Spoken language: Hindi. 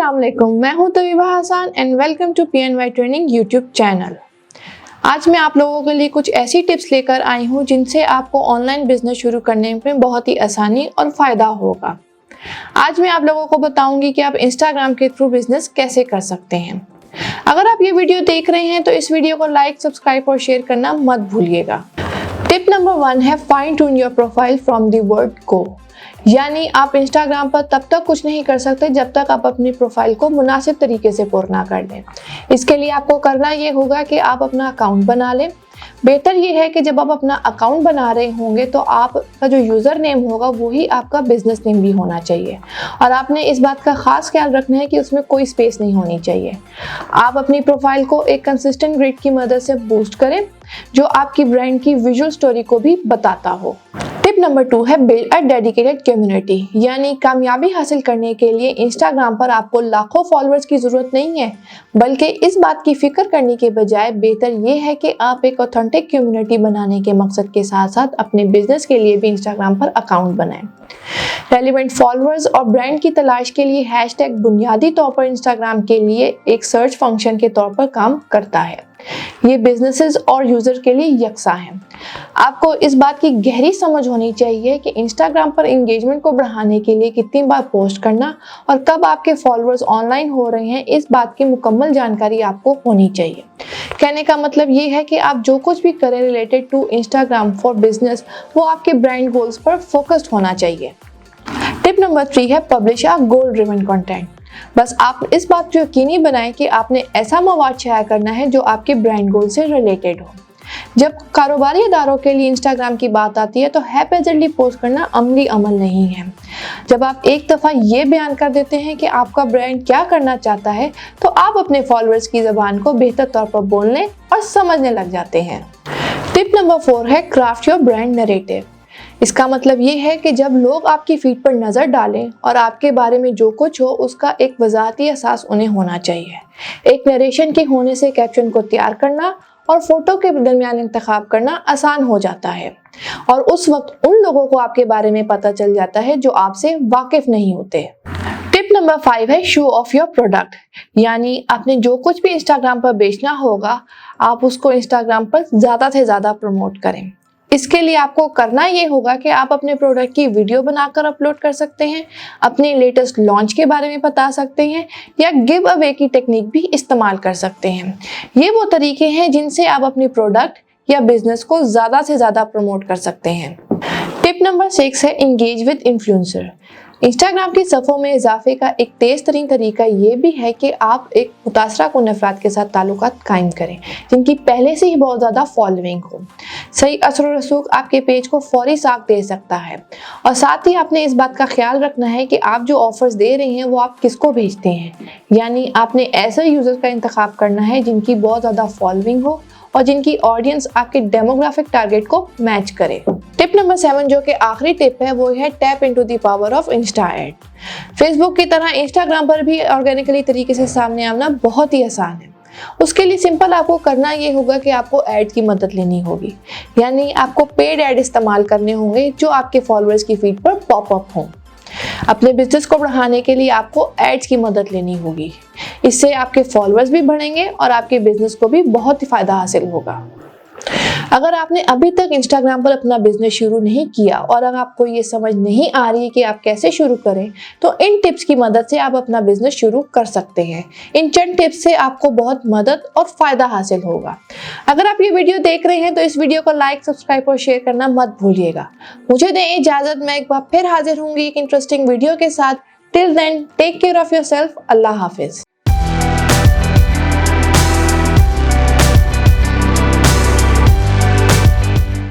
अस्सलाम वालेकुम, मैं हूं Tabiba Hasan and welcome to PNY training YouTube channel. आज मैं आप लोगों के लिए कुछ ऐसी टिप्स लेकर आई हूं जिनसे आपको ऑनलाइन बिजनेस शुरू करने में बहुत ही आसानी और फ़ायदा होगा। आज मैं आप लोगों को बताऊंगी कि आप इंस्टाग्राम के थ्रू बिजनेस कैसे कर सकते हैं। अगर आप ये वीडियो देख रहे हैं तो इस वीडियो को लाइक, सब्सक्राइब और शेयर करना मत भूलिएगा। टिप नंबर 1 है fine tune your profile from the word go. यानी आप इंस्टाग्राम पर तब तक कुछ नहीं कर सकते जब तक आप अपनी प्रोफाइल को मुनासिब तरीके से पूरा ना कर लें। इसके लिए आपको करना ये होगा कि आप अपना अकाउंट बना लें। बेहतर ये है कि जब आप अपना अकाउंट बना रहे होंगे तो आपका जो यूज़र नेम होगा वही आपका बिजनेस नेम भी होना चाहिए और आपने इस बात का ख़ास ख्याल रखना है कि उसमें कोई स्पेस नहीं होनी चाहिए। आप अपनी प्रोफाइल को एक कंसिस्टेंट ग्रिड की मदद से बूस्ट करें जो आपकी ब्रांड की विजुअल स्टोरी को भी बताता हो। टिप नंबर 2 है बिल्ड अ डेडिकेटेड कम्युनिटी। यानी कामयाबी हासिल करने के लिए इंस्टाग्राम पर आपको लाखों फॉलोअर्स की ज़रूरत नहीं है, बल्कि इस बात की फिक्र करने के बजाय बेहतर ये है कि आप एक ऑथेंटिक कम्युनिटी बनाने के मकसद के साथ साथ अपने बिजनेस के लिए भी इंस्टाग्राम पर अकाउंट बनाएं। रेलिवेंट फॉलोअर्स और ब्रांड की तलाश के लिए हैशटैग बुनियादी तौर पर इंस्टाग्राम के लिए एक सर्च फंक्शन के तौर पर काम करता है। ये बिजनेसेस और यूजर के लिए यकसा है। आपको इस बात की गहरी समझ होनी चाहिए कि इंस्टाग्राम पर एंगेजमेंट को बढ़ाने के लिए कितनी बार पोस्ट करना और कब आपके फॉलोअर्स ऑनलाइन हो रहे हैं, इस बात की मुकम्मल जानकारी आपको होनी चाहिए। कहने का मतलब ये है कि आप जो कुछ भी करें related to Instagram for business वो आपके ब्रांड गोल्स पर फोकस्ड होना चाहिए। टिप नंबर 3 है publish a goal driven content. बस आप इस बात को यकीनी बनाएं कि आपने ऐसा मवाद शाया करना है जो आपके ब्रांड गोल से रिलेटेड हो। जब कारोबारी इदारों के लिए इंस्टाग्राम की बात आती है तो हैपेजेंटली पोस्ट करना अमली अमल नहीं है। जब आप एक दफ़ा ये बयान कर देते हैं कि आपका ब्रांड क्या करना चाहता है तो आप अपने फॉलोअर्स की ज़बान को बेहतर तौर पर बोलने और समझने लग जाते हैं। टिप नंबर 4 है क्राफ्ट योर ब्रांड नैरेटिव। इसका मतलब ये है कि जब लोग आपकी फीड पर नज़र डालें और आपके बारे में जो कुछ हो उसका एक वज़ाहती एहसास उन्हें होना चाहिए। एक नरेशन के होने से कैप्शन को तैयार करना और फोटो के दरमियान इंतखाब करना आसान हो जाता है और उस वक्त उन लोगों को आपके बारे में पता चल जाता है जो आपसे वाकिफ नहीं होते। टिप नंबर 5 है शो ऑफ योर प्रोडक्ट। यानी आपने जो कुछ भी इंस्टाग्राम पर बेचना होगा आप उसको इंस्टाग्राम पर ज़्यादा से ज़्यादा प्रमोट करें। इसके लिए आपको करना ये होगा कि आप अपने प्रोडक्ट की वीडियो बनाकर अपलोड कर सकते हैं, अपने लेटेस्ट लॉन्च के बारे में बता सकते हैं या गिव अवे की टेक्निक भी इस्तेमाल कर सकते हैं। ये वो तरीके हैं जिनसे आप अपनी प्रोडक्ट या बिजनेस को ज़्यादा से ज़्यादा प्रमोट कर सकते हैं। टिप नंबर 6 है इंगेज विद इन्फ्लुएंसर। इंस्टाग्राम की सफ़ों में इजाफे का एक तेज़ तरीन तरीका ये भी है कि आप एक मुतासरा कुन अफराद के साथ ताल्लुकात कायम करें जिनकी पहले से ही बहुत ज़्यादा फॉलोइंग हो। सही असर और रसूख आपके पेज को फौरी साख दे सकता है और साथ ही आपने इस बात का ख्याल रखना है कि आप जो ऑफर्स दे रहे हैं वो आप किसको भेजते हैं। यानी आपने ऐसे यूज़र का इंतखाब करना है जिनकी बहुत ज़्यादा फॉलोइंग हो और जिनकी ऑडियंस आपके डेमोग्राफिक टारगेट को मैच करे। टिप नंबर 7 जो कि आखिरी टिप है वो है tap into the power of Insta ad. Facebook की तरह इंस्टाग्राम पर भी ऑर्गेनिकली तरीके से सामने आना बहुत ही आसान है। उसके लिए सिंपल आपको करना ये होगा कि आपको ऐड की मदद लेनी होगी। यानी आपको पेड ऐड इस्तेमाल करने होंगे जो आपके फॉलोअर्स की फीड पर पॉपअप हों। अपने बिजनेस को बढ़ाने के लिए आपको एड्स की मदद लेनी होगी। इससे आपके फॉलोअर्स भी बढ़ेंगे और आपके बिजनेस को भी बहुत ही फायदा हासिल होगा। अगर आपने अभी तक इंस्टाग्राम पर अपना बिजनेस शुरू नहीं किया और अगर आपको ये समझ नहीं आ रही है कि आप कैसे शुरू करें तो इन टिप्स की मदद से आप अपना बिजनेस शुरू कर सकते हैं। इन चंद टिप्स से आपको बहुत मदद और फायदा हासिल होगा। अगर आप ये वीडियो देख रहे हैं तो इस वीडियो को लाइक, सब्सक्राइब और शेयर करना मत भूलिएगा। मुझे दें इजाजत, मैं एक बार फिर हाजिर होंगी एक इंटरेस्टिंग वीडियो के साथ। Till then take care of yourself. अल्लाह हाफिज।